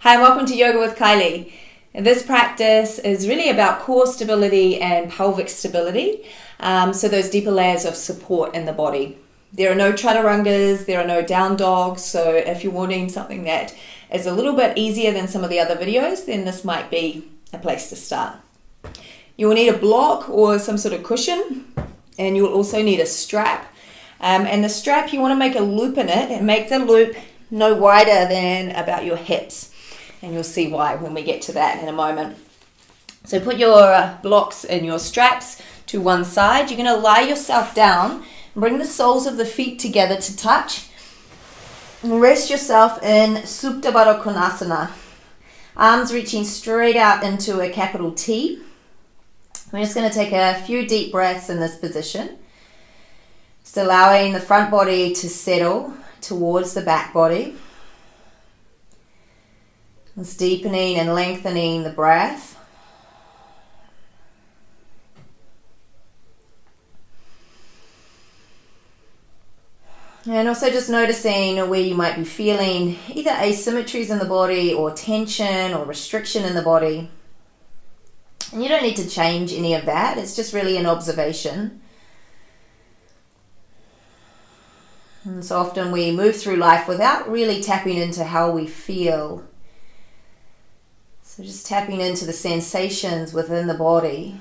Hi, welcome to Yoga with Kylie. This practice is really about core stability and pelvic stability, so those deeper layers of support in the body. There are no chaturangas, there are no down dogs, so if you're wanting something that is a little bit easier than some of the other videos, then this might be a place to start. You will need a block or some sort of cushion, and you will also need a strap. And the strap, you want to make a loop in it and make the loop no wider than about your hips. And you'll see why when we get to that in a moment. So put your blocks and your straps to one side. You're going to lie yourself down and bring the soles of the feet together to touch. And rest yourself in Supta Baddha Konasana. Arms reaching straight out into a capital T. We're just going to take a few deep breaths in this position. Just allowing the front body to settle towards the back body. Just deepening and lengthening the breath. And also just noticing where you might be feeling either asymmetries in the body or tension or restriction in the body. And you don't need to change any of that. It's just really an observation. And so often we move through life without really tapping into how we feel. So just tapping into the sensations within the body.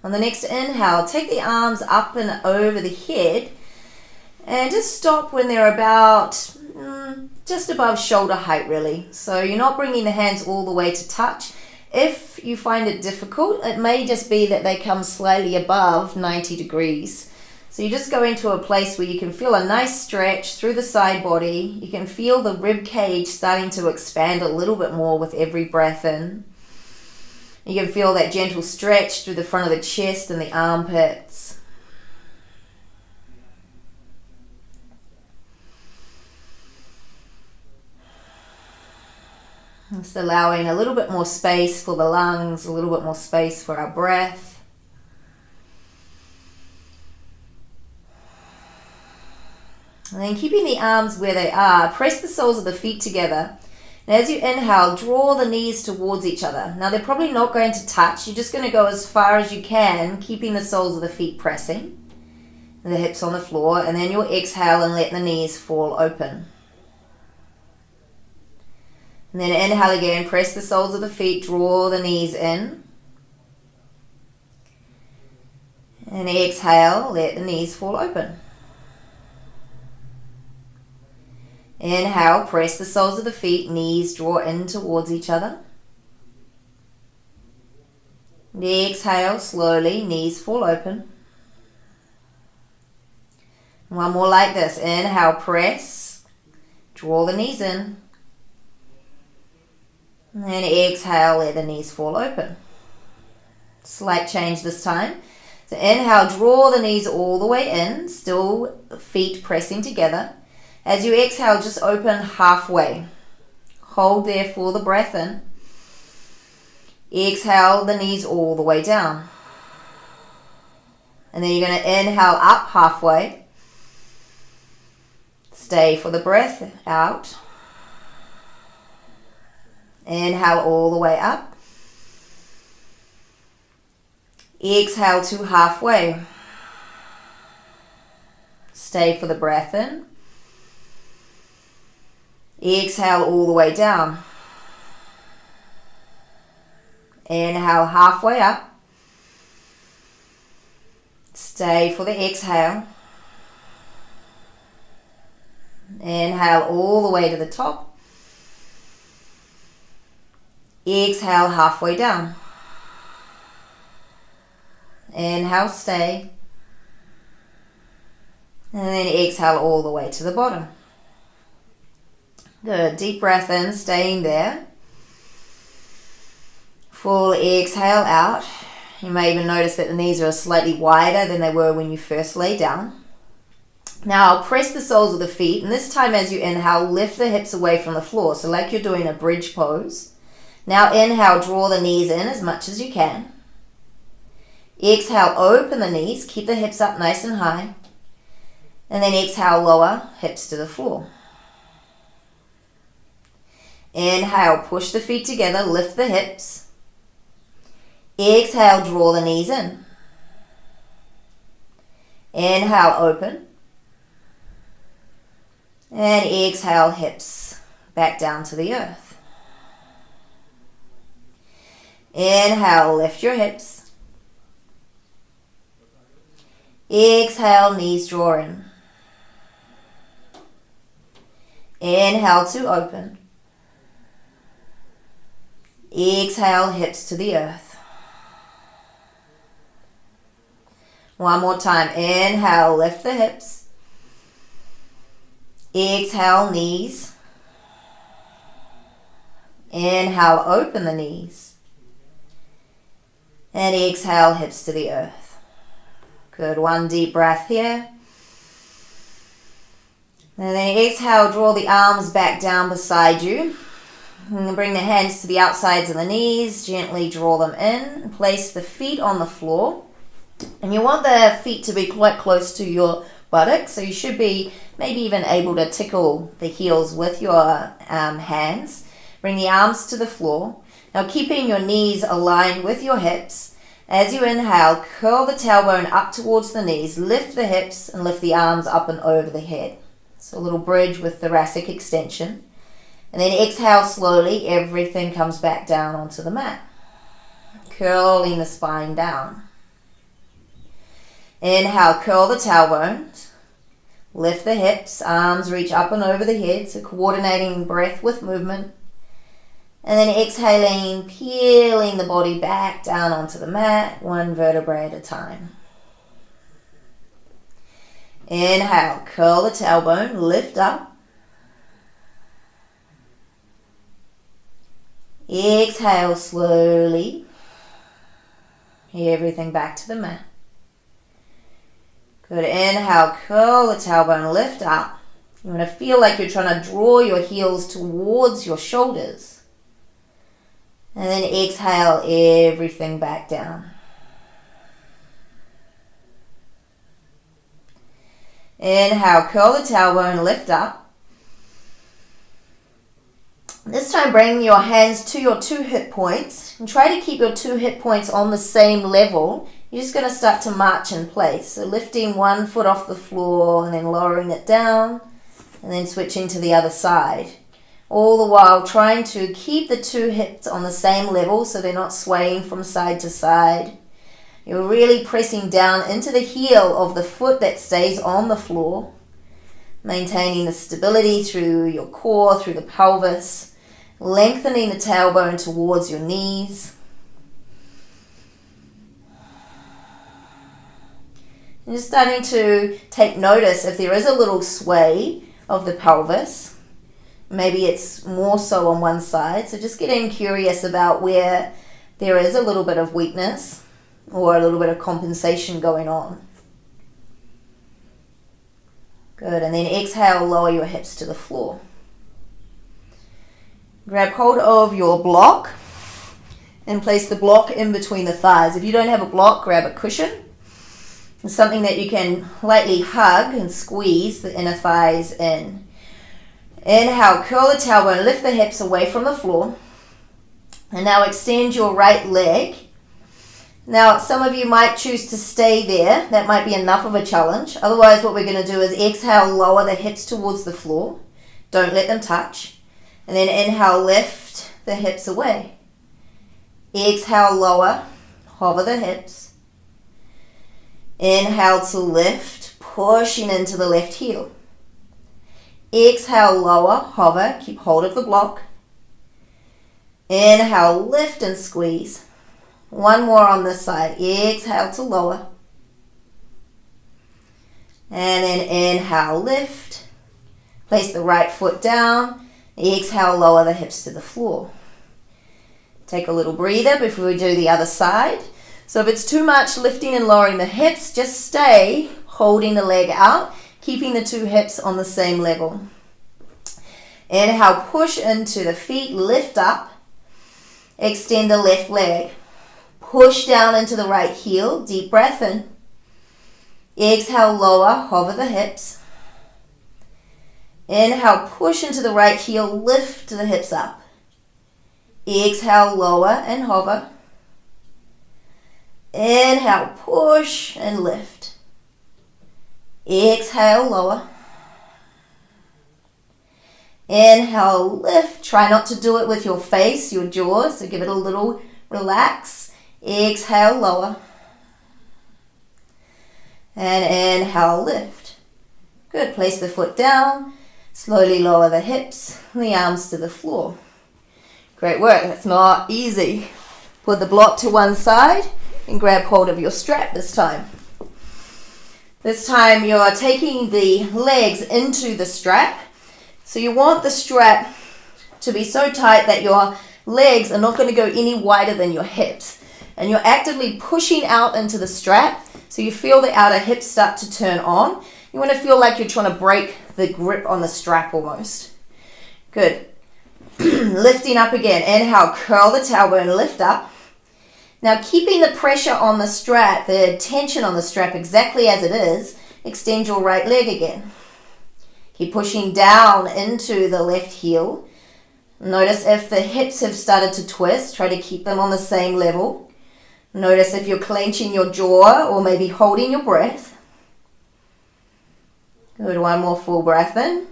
On the next inhale, take the arms up and over the head and just stop when they're about just above shoulder height really. So you're not bringing the hands all the way to touch. If you find it difficult, it may just be that they come slightly above 90 degrees. So you just go into a place where you can feel a nice stretch through the side body. You can feel the rib cage starting to expand a little bit more with every breath in. You can feel that gentle stretch through the front of the chest and the armpits. Just allowing a little bit more space for the lungs, a little bit more space for our breath. And then keeping the arms where they are, press the soles of the feet together. And as you inhale, draw the knees towards each other. Now they're probably not going to touch. You're just going to go as far as you can, keeping the soles of the feet pressing. And the hips on the floor. And then you'll exhale and let the knees fall open. And then inhale again, press the soles of the feet, draw the knees in. And exhale, let the knees fall open. Inhale, press the soles of the feet, knees draw in towards each other. Exhale, slowly, knees fall open. One more like this. Inhale, press, draw the knees in. And then exhale, let the knees fall open. Slight change this time. So inhale, draw the knees all the way in, still feet pressing together. As you exhale, just open halfway. Hold there for the breath in. Exhale the knees all the way down. And then you're going to inhale up halfway. Stay for the breath out. Inhale all the way up. Exhale to halfway. Stay for the breath in. Exhale all the way down. Inhale halfway up. Stay for the exhale. Inhale all the way to the top. Exhale halfway down. Inhale, stay. And then exhale all the way to the bottom. Good. Deep breath in, staying there. Full exhale out. You may even notice that the knees are slightly wider than they were when you first lay down. Now press the soles of the feet, and this time as you inhale, lift the hips away from the floor. So like you're doing a bridge pose. Now inhale, draw the knees in as much as you can. Exhale, open the knees, keep the hips up nice and high. And then exhale, lower, hips to the floor. Inhale, push the feet together, lift the hips. Exhale, draw the knees in. Inhale, open. And exhale, hips back down to the earth. Inhale, lift your hips. Exhale, knees draw in. Inhale to open. Exhale, hips to the earth. One more time. Inhale, lift the hips. Exhale, knees. Inhale, open the knees. And exhale, hips to the earth. Good. One deep breath here. And then exhale, draw the arms back down beside you. And then bring the hands to the outsides of the knees. Gently draw them in. Place the feet on the floor. And you want the feet to be quite close to your buttocks. So you should be maybe even able to tickle the heels with your hands. Bring the arms to the floor. Now keeping your knees aligned with your hips. As you inhale, curl the tailbone up towards the knees. Lift the hips and lift the arms up and over the head. So a little bridge with thoracic extension. And then exhale slowly, everything comes back down onto the mat. Curling the spine down. Inhale, curl the tailbones. Lift the hips, arms reach up and over the head, so coordinating breath with movement. And then exhaling, peeling the body back down onto the mat, one vertebrae at a time. Inhale, curl the tailbone, lift up. Exhale slowly. Everything back to the mat. Good. Inhale, curl the tailbone, lift up. You want to feel like you're trying to draw your heels towards your shoulders. And then exhale everything back down. Inhale, curl the tailbone, lift up. This time bring your hands to your two hip points and try to keep your two hip points on the same level. You're just going to start to march in place. So lifting one foot off the floor and then lowering it down and then switching to the other side. All the while trying to keep the two hips on the same level so they're not swaying from side to side. You're really pressing down into the heel of the foot that stays on the floor, maintaining the stability through your core, through the pelvis, lengthening the tailbone towards your knees. And just starting to take notice if there is a little sway of the pelvis. Maybe it's more so on one side. So just getting curious about where there is a little bit of weakness or a little bit of compensation going on. Good. And then exhale, lower your hips to the floor. Grab hold of your block and place the block in between the thighs. If you don't have a block, grab a cushion. It's something that you can lightly hug and squeeze the inner thighs in. Inhale, curl the tailbone, lift the hips away from the floor. And now extend your right leg. Now, some of you might choose to stay there. That might be enough of a challenge. Otherwise, what we're going to do is exhale, lower the hips towards the floor. Don't let them touch. And then inhale, lift the hips away. Exhale, lower, hover the hips. Inhale to lift, pushing into the left heel. Exhale, lower, hover, keep hold of the block. Inhale, lift and squeeze. One more on this side. Exhale to lower. And then inhale, lift. Place the right foot down. Exhale, lower the hips to the floor. Take a little breather before we do the other side. So if it's too much lifting and lowering the hips, just stay holding the leg out, keeping the two hips on the same level. Inhale, push into the feet, lift up. Extend the left leg. Push down into the right heel, deep breath in. Exhale, lower, hover the hips. Inhale, push into the right heel, lift the hips up. Exhale, lower and hover. Inhale, push and lift. Exhale, lower. Inhale, lift. Try not to do it with your face, your jaw, so give it a little relax. Exhale, lower. And inhale, lift. Good. Place the foot down. Slowly lower the hips and the arms to the floor. Great work. That's not easy. Put the block to one side and grab hold of your strap this time. This time you're taking the legs into the strap. So you want the strap to be so tight that your legs are not going to go any wider than your hips. And you're actively pushing out into the strap so you feel the outer hips start to turn on. You want to feel like you're trying to break the grip on the strap almost. Good. Lifting up again. Inhale, curl the tailbone, lift up. Now keeping the pressure on the strap, the tension on the strap exactly as it is, extend your right leg again. Keep pushing down into the left heel. Notice if the hips have started to twist, try to keep them on the same level. Notice if you're clenching your jaw or maybe holding your breath. Good, one more full breath in.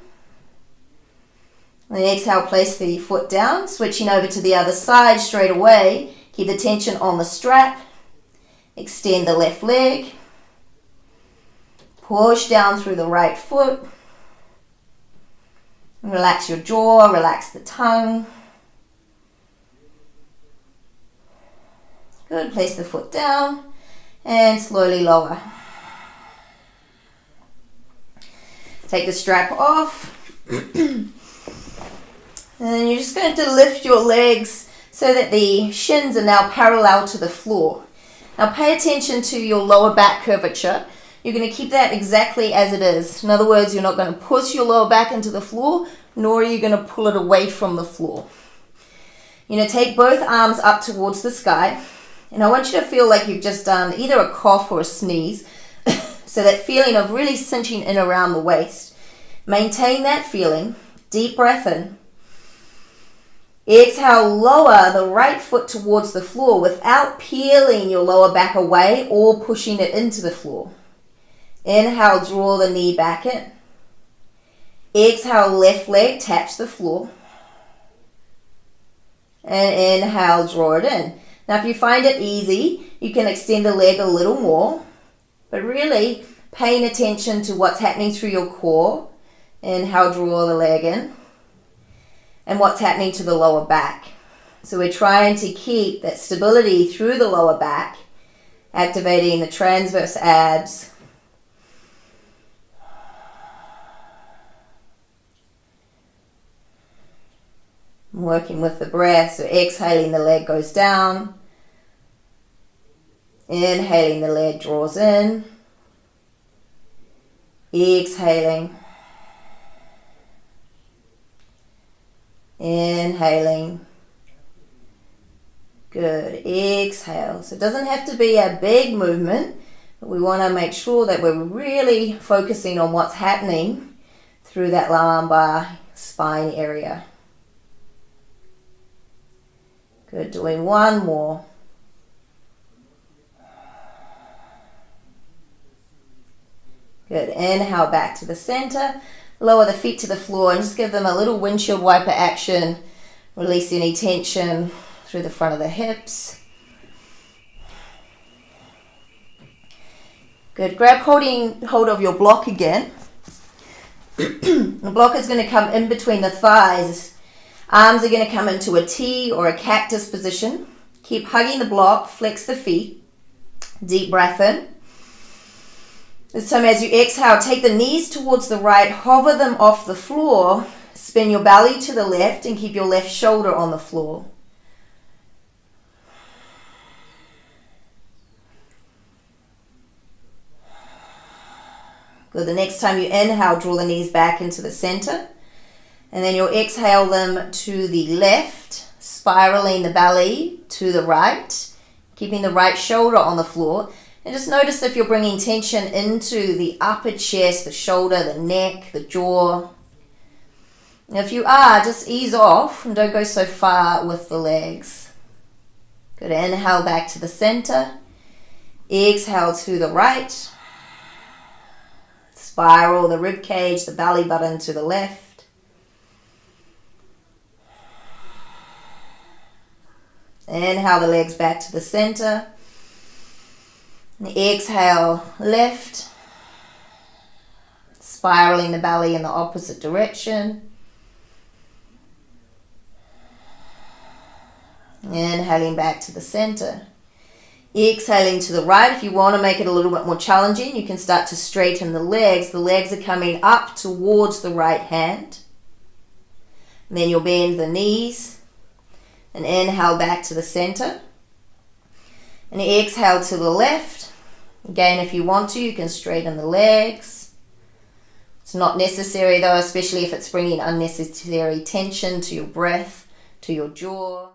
And then exhale, place the foot down, switching over to the other side straight away. Keep the tension on the strap. Extend the left leg. Push down through the right foot. Relax your jaw, relax the tongue. Good, place the foot down and slowly lower. Take the strap off. And then you're just going to lift your legs so that the shins are now parallel to the floor. Now pay attention to your lower back curvature. You're going to keep that exactly as it is. In other words, you're not going to push your lower back into the floor, nor are you going to pull it away from the floor. You're going to take both arms up towards the sky. And I want you to feel like you've just done either a cough or a sneeze. So that feeling of really cinching in around the waist. Maintain that feeling. Deep breath in. Exhale, lower the right foot towards the floor without peeling your lower back away or pushing it into the floor. Inhale, draw the knee back in. Exhale, left leg taps the floor. And inhale, draw it in. Now if you find it easy, you can extend the leg a little more. But really paying attention to what's happening through your core. Inhale, draw the leg in. And what's happening to the lower back. So we're trying to keep that stability through the lower back, activating the transverse abs. Working with the breath, so exhaling the leg goes down. Inhaling the leg draws in. Exhaling. Inhaling. Good. Exhale. So it doesn't have to be a big movement, but we want to make sure that we're really focusing on what's happening through that lumbar spine area. Good. Doing one more. Good. Inhale back to the center. Lower the feet to the floor and just give them a little windshield wiper action. Release any tension through the front of the hips. Good. Grab hold of your block again. The block is going to come in between the thighs. Arms are going to come into a T or a cactus position. Keep hugging the block. Flex the feet. Deep breath in. This time as you exhale, take the knees towards the right, hover them off the floor, spin your belly to the left and keep your left shoulder on the floor. Good. The next time you inhale, draw the knees back into the center. And then you'll exhale them to the left, spiraling the belly to the right, keeping the right shoulder on the floor. And just notice if you're bringing tension into the upper chest, the shoulder, the neck, the jaw. Now if you are, just ease off and don't go so far with the legs. Good, inhale back to the center. Exhale to the right. Spiral the rib cage, the belly button to the left. Inhale the legs back to the center. And exhale, left. Spiraling the belly in the opposite direction. Inhaling back to the center. Exhaling to the right. If you want to make it a little bit more challenging, you can start to straighten the legs. The legs are coming up towards the right hand. And then you'll bend the knees. And inhale back to the center. And exhale to the left. Again, if you want to, you can straighten the legs. It's not necessary though, especially if it's bringing unnecessary tension to your breath, to your jaw.